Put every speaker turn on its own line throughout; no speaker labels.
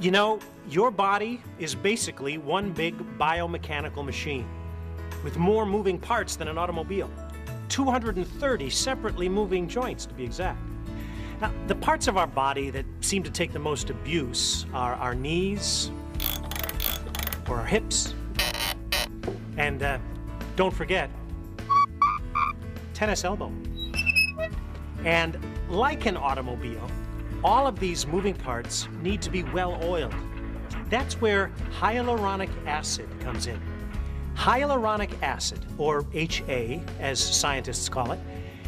You know, your body is basically one big biomechanical machine with more moving parts than an automobile. 230 separately moving joints, to be exact. Now, the parts of our body that seem to take the most abuse are our knees, or our hips, and don't forget, tennis elbow. And like an automobile, all of these moving parts need to be well oiled. That's where hyaluronic acid comes in. Hyaluronic acid, or HA, as scientists call it,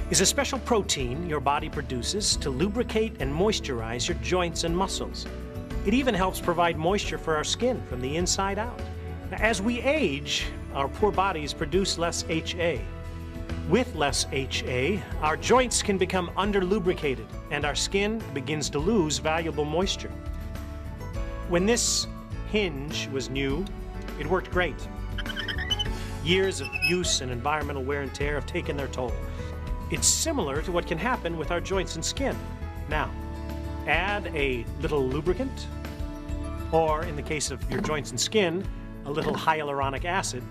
is a special protein your body produces to lubricate and moisturize your joints and muscles. It even helps provide moisture for our skin from the inside out. Now, as we age, our poor bodies produce less HA. With less HA, our joints can become under-lubricated and our skin begins to lose valuable moisture. When this hinge was new, it worked great. Years of use and environmental wear and tear have taken their toll. It's similar to what can happen with our joints and skin. Now, add a little lubricant, or in the case of your joints and skin, a little hyaluronic acid,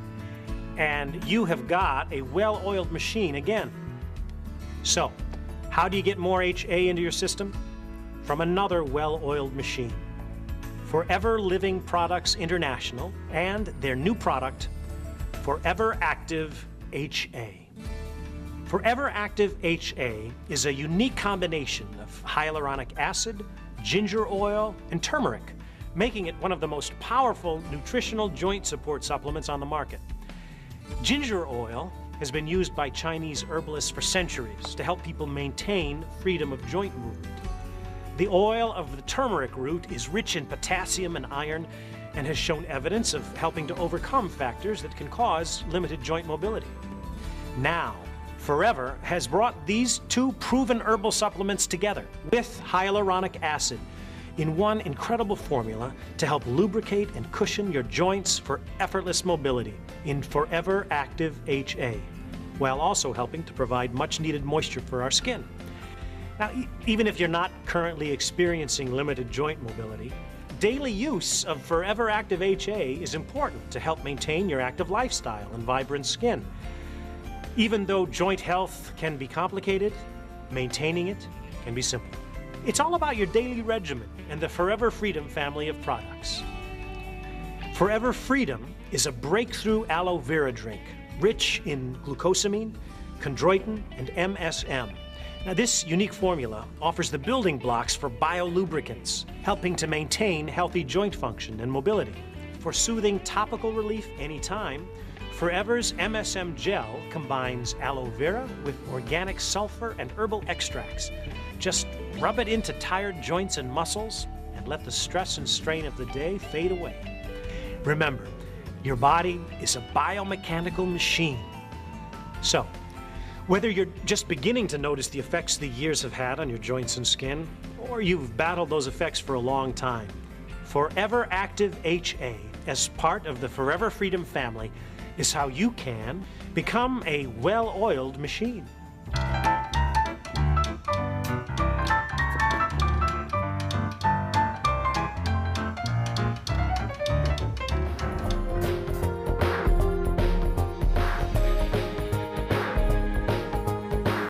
and you have got a well-oiled machine again. So, how do you get more HA into your system? From another well-oiled machine. Forever Living Products International and their new product, Forever Active HA. Forever Active HA is a unique combination of hyaluronic acid, ginger oil, and turmeric, making it one of the most powerful nutritional joint support supplements on the market. Ginger oil has been used by Chinese herbalists for centuries to help people maintain freedom of joint movement. The oil of the turmeric root is rich in potassium and iron and has shown evidence of helping to overcome factors that can cause limited joint mobility. Now, Forever has brought these two proven herbal supplements together with hyaluronic acid in one incredible formula to help lubricate and cushion your joints for effortless mobility in Forever Active HA, while also helping to provide much-needed moisture for our skin. Now, even if you're not currently experiencing limited joint mobility, daily use of Forever Active HA is important to help maintain your active lifestyle and vibrant skin. Even though joint health can be complicated, maintaining it can be simple. It's all about your daily regimen and the Forever Freedom family of products. Forever Freedom is a breakthrough aloe vera drink, rich in glucosamine, chondroitin, and MSM. Now, this unique formula offers the building blocks for biolubricants, helping to maintain healthy joint function and mobility. For soothing topical relief anytime, Forever's MSM gel combines aloe vera with organic sulfur and herbal extracts. Just rub it into tired joints and muscles and let the stress and strain of the day fade away. Remember, your body is a biomechanical machine. So, whether you're just beginning to notice the effects the years have had on your joints and skin, or you've battled those effects for a long time, Forever Active HA, as part of the Forever Freedom family, is how you can become a well-oiled machine.